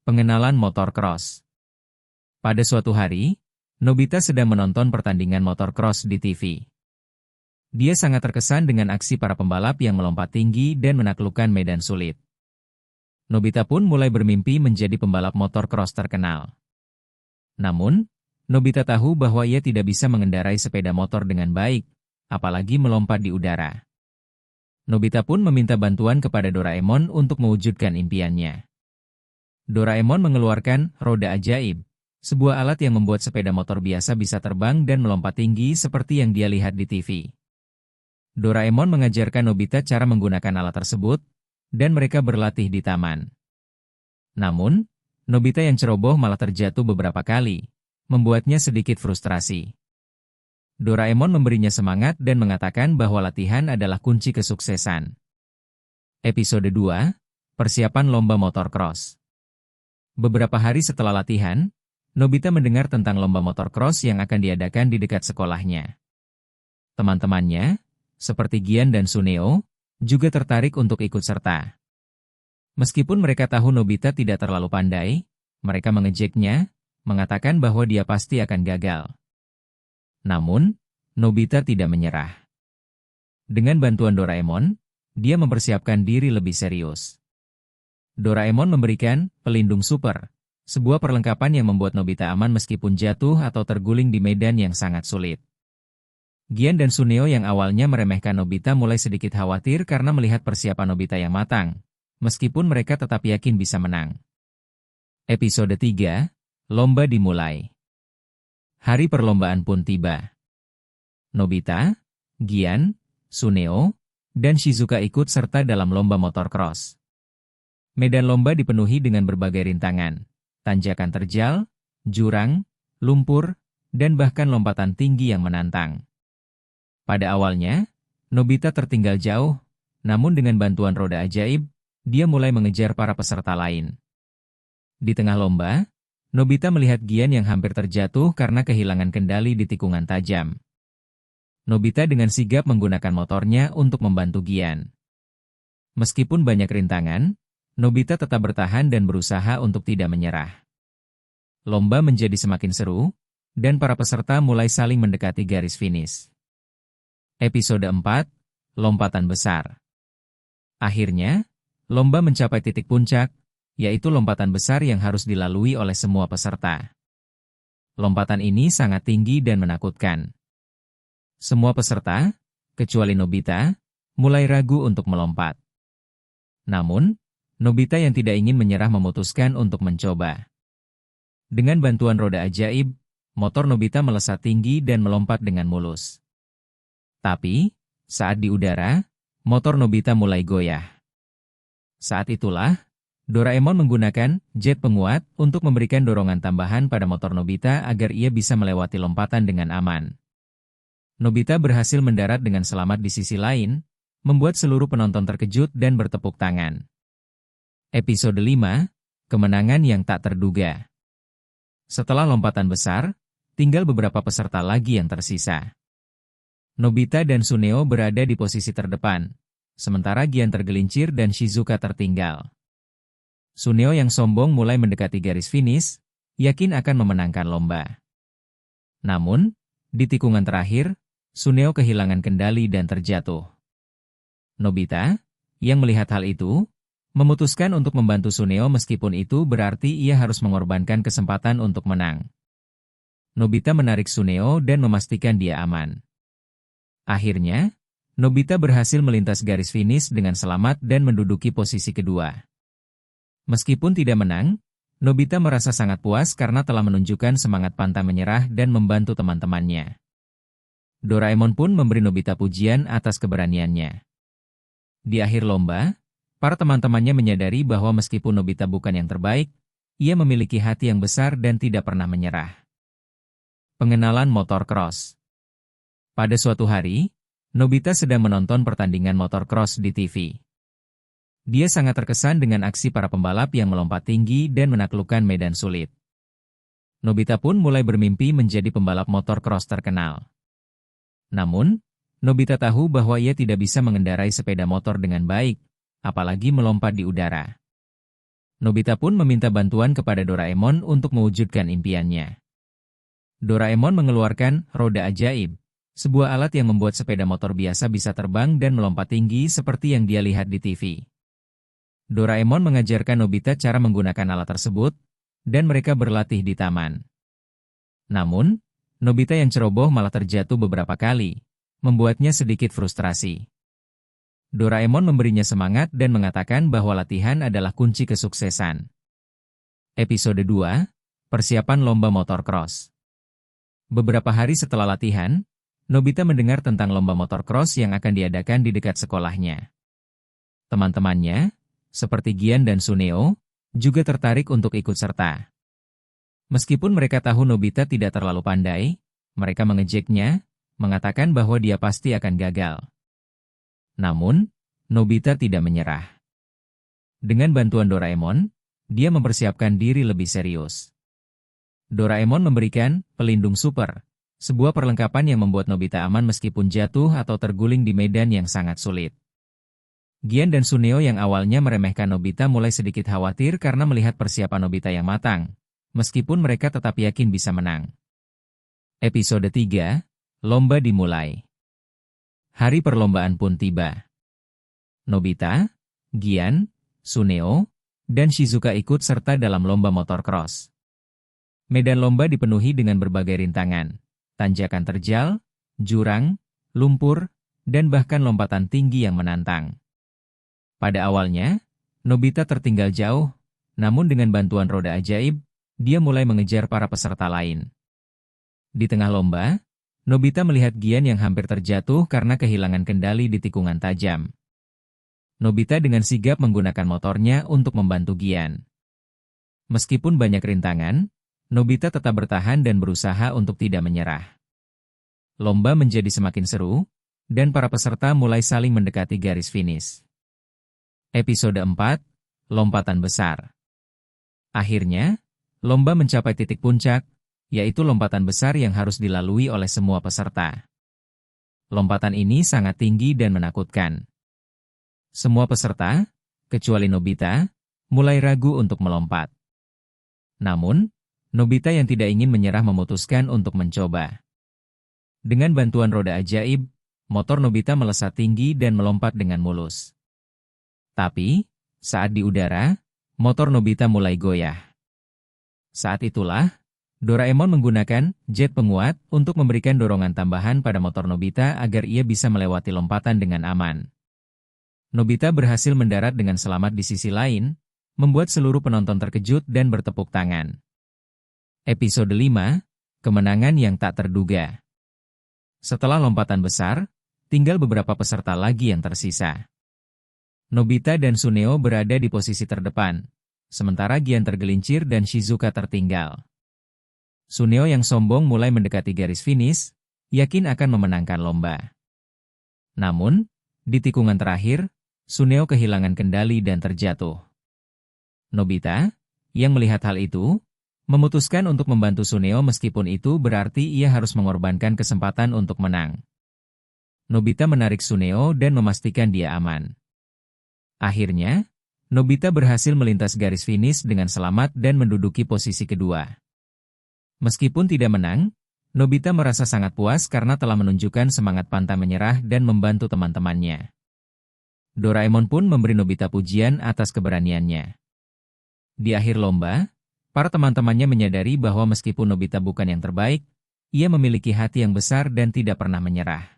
Pengenalan motor cross. Pada suatu hari, Nobita sedang menonton pertandingan motor cross di TV. Dia sangat terkesan dengan aksi para pembalap yang melompat tinggi dan menaklukkan medan sulit. Nobita pun mulai bermimpi menjadi pembalap motor cross terkenal. Namun, Nobita tahu bahwa ia tidak bisa mengendarai sepeda motor dengan baik, apalagi melompat di udara. Nobita pun meminta bantuan kepada Doraemon untuk mewujudkan impiannya. Doraemon mengeluarkan roda ajaib, sebuah alat yang membuat sepeda motor biasa bisa terbang dan melompat tinggi seperti yang dia lihat di TV. Doraemon mengajarkan Nobita cara menggunakan alat tersebut, dan mereka berlatih di taman. Namun, Nobita yang ceroboh malah terjatuh beberapa kali, membuatnya sedikit frustrasi. Doraemon memberinya semangat dan mengatakan bahwa latihan adalah kunci kesuksesan. Episode 2, Persiapan Lomba Motor Cross. Beberapa hari setelah latihan, Nobita mendengar tentang lomba motor cross yang akan diadakan di dekat sekolahnya. Teman-temannya, seperti Gian dan Suneo, juga tertarik untuk ikut serta. Meskipun mereka tahu Nobita tidak terlalu pandai, mereka mengejeknya, mengatakan bahwa dia pasti akan gagal. Namun, Nobita tidak menyerah. Dengan bantuan Doraemon, dia mempersiapkan diri lebih serius. Doraemon memberikan pelindung super, sebuah perlengkapan yang membuat Nobita aman meskipun jatuh atau terguling di medan yang sangat sulit. Gian dan Suneo yang awalnya meremehkan Nobita mulai sedikit khawatir karena melihat persiapan Nobita yang matang, meskipun mereka tetap yakin bisa menang. Episode 3, Lomba dimulai. Hari perlombaan pun tiba. Nobita, Gian, Suneo, dan Shizuka ikut serta dalam lomba motor cross. Medan lomba dipenuhi dengan berbagai rintangan, tanjakan terjal, jurang, lumpur, dan bahkan lompatan tinggi yang menantang. Pada awalnya, Nobita tertinggal jauh, namun dengan bantuan roda ajaib, dia mulai mengejar para peserta lain. Di tengah lomba, Nobita melihat Gian yang hampir terjatuh karena kehilangan kendali di tikungan tajam. Nobita dengan sigap menggunakan motornya untuk membantu Gian. Meskipun banyak rintangan, Nobita tetap bertahan dan berusaha untuk tidak menyerah. Lomba menjadi semakin seru, dan para peserta mulai saling mendekati garis finish. Episode 4, Lompatan Besar. Akhirnya, lomba mencapai titik puncak, yaitu lompatan besar yang harus dilalui oleh semua peserta. Lompatan ini sangat tinggi dan menakutkan. Semua peserta, kecuali Nobita, mulai ragu untuk melompat. Namun, Nobita yang tidak ingin menyerah memutuskan untuk mencoba. Dengan bantuan roda ajaib, motor Nobita melesat tinggi dan melompat dengan mulus. Tapi, saat di udara, motor Nobita mulai goyah. Saat itulah, Doraemon menggunakan jet penguat untuk memberikan dorongan tambahan pada motor Nobita agar ia bisa melewati lompatan dengan aman. Nobita berhasil mendarat dengan selamat di sisi lain, membuat seluruh penonton terkejut dan bertepuk tangan. Episode 5, Kemenangan yang tak terduga. Setelah lompatan besar, tinggal beberapa peserta lagi yang tersisa. Nobita dan Suneo berada di posisi terdepan, sementara Gian tergelincir dan Shizuka tertinggal. Suneo yang sombong mulai mendekati garis finish, yakin akan memenangkan lomba. Namun, di tikungan terakhir, Suneo kehilangan kendali dan terjatuh. Nobita, yang melihat hal itu, memutuskan untuk membantu Suneo meskipun itu berarti ia harus mengorbankan kesempatan untuk menang. Nobita menarik Suneo dan memastikan dia aman. Akhirnya, Nobita berhasil melintas garis finish dengan selamat dan menduduki posisi kedua. Meskipun tidak menang, Nobita merasa sangat puas karena telah menunjukkan semangat pantang menyerah dan membantu teman-temannya. Doraemon pun memberi Nobita pujian atas keberaniannya. Di akhir lomba, para teman-temannya menyadari bahwa meskipun Nobita bukan yang terbaik, ia memiliki hati yang besar dan tidak pernah menyerah. Pengenalan motor cross. Pada suatu hari, Nobita sedang menonton pertandingan motor cross di TV. Dia sangat terkesan dengan aksi para pembalap yang melompat tinggi dan menaklukkan medan sulit. Nobita pun mulai bermimpi menjadi pembalap motor cross terkenal. Namun, Nobita tahu bahwa ia tidak bisa mengendarai sepeda motor dengan baik, apalagi melompat di udara. Nobita pun meminta bantuan kepada Doraemon untuk mewujudkan impiannya. Doraemon mengeluarkan roda ajaib, sebuah alat yang membuat sepeda motor biasa bisa terbang dan melompat tinggi seperti yang dia lihat di TV. Doraemon mengajarkan Nobita cara menggunakan alat tersebut, dan mereka berlatih di taman. Namun, Nobita yang ceroboh malah terjatuh beberapa kali, membuatnya sedikit frustrasi. Doraemon memberinya semangat dan mengatakan bahwa latihan adalah kunci kesuksesan. Episode 2, Persiapan Lomba Motor Cross. Beberapa hari setelah latihan, Nobita mendengar tentang lomba motor cross yang akan diadakan di dekat sekolahnya. Teman-temannya, seperti Gian dan Suneo, juga tertarik untuk ikut serta. Meskipun mereka tahu Nobita tidak terlalu pandai, mereka mengejeknya, mengatakan bahwa dia pasti akan gagal. Namun, Nobita tidak menyerah. Dengan bantuan Doraemon, dia mempersiapkan diri lebih serius. Doraemon memberikan pelindung super, sebuah perlengkapan yang membuat Nobita aman meskipun jatuh atau terguling di medan yang sangat sulit. Gian dan Suneo yang awalnya meremehkan Nobita mulai sedikit khawatir karena melihat persiapan Nobita yang matang, meskipun mereka tetap yakin bisa menang. Episode 3, Lomba dimulai. Hari perlombaan pun tiba. Nobita, Gian, Suneo, dan Shizuka ikut serta dalam lomba motor cross. Medan lomba dipenuhi dengan berbagai rintangan, tanjakan terjal, jurang, lumpur, dan bahkan lompatan tinggi yang menantang. Pada awalnya, Nobita tertinggal jauh, namun dengan bantuan roda ajaib, dia mulai mengejar para peserta lain. Di tengah lomba, Nobita melihat Gian yang hampir terjatuh karena kehilangan kendali di tikungan tajam. Nobita dengan sigap menggunakan motornya untuk membantu Gian. Meskipun banyak rintangan, Nobita tetap bertahan dan berusaha untuk tidak menyerah. Lomba menjadi semakin seru, dan para peserta mulai saling mendekati garis finish. Episode 4, Lompatan Besar. Akhirnya, lomba mencapai titik puncak, yaitu lompatan besar yang harus dilalui oleh semua peserta. Lompatan ini sangat tinggi dan menakutkan. Semua peserta, kecuali Nobita, mulai ragu untuk melompat. Namun, Nobita yang tidak ingin menyerah memutuskan untuk mencoba. Dengan bantuan roda ajaib, motor Nobita melesat tinggi dan melompat dengan mulus. Tapi, saat di udara, motor Nobita mulai goyah. Saat itulah, Doraemon menggunakan jet penguat untuk memberikan dorongan tambahan pada motor Nobita agar ia bisa melewati lompatan dengan aman. Nobita berhasil mendarat dengan selamat di sisi lain, membuat seluruh penonton terkejut dan bertepuk tangan. Episode 5, Kemenangan yang tak terduga. Setelah lompatan besar, tinggal beberapa peserta lagi yang tersisa. Nobita dan Suneo berada di posisi terdepan, sementara Gian tergelincir dan Shizuka tertinggal. Suneo yang sombong mulai mendekati garis finish, yakin akan memenangkan lomba. Namun, di tikungan terakhir, Suneo kehilangan kendali dan terjatuh. Nobita, yang melihat hal itu, memutuskan untuk membantu Suneo meskipun itu berarti ia harus mengorbankan kesempatan untuk menang. Nobita menarik Suneo dan memastikan dia aman. Akhirnya, Nobita berhasil melintas garis finish dengan selamat dan menduduki posisi kedua. Meskipun tidak menang, Nobita merasa sangat puas karena telah menunjukkan semangat pantang menyerah dan membantu teman-temannya. Doraemon pun memberi Nobita pujian atas keberaniannya. Di akhir lomba, para teman-temannya menyadari bahwa meskipun Nobita bukan yang terbaik, ia memiliki hati yang besar dan tidak pernah menyerah.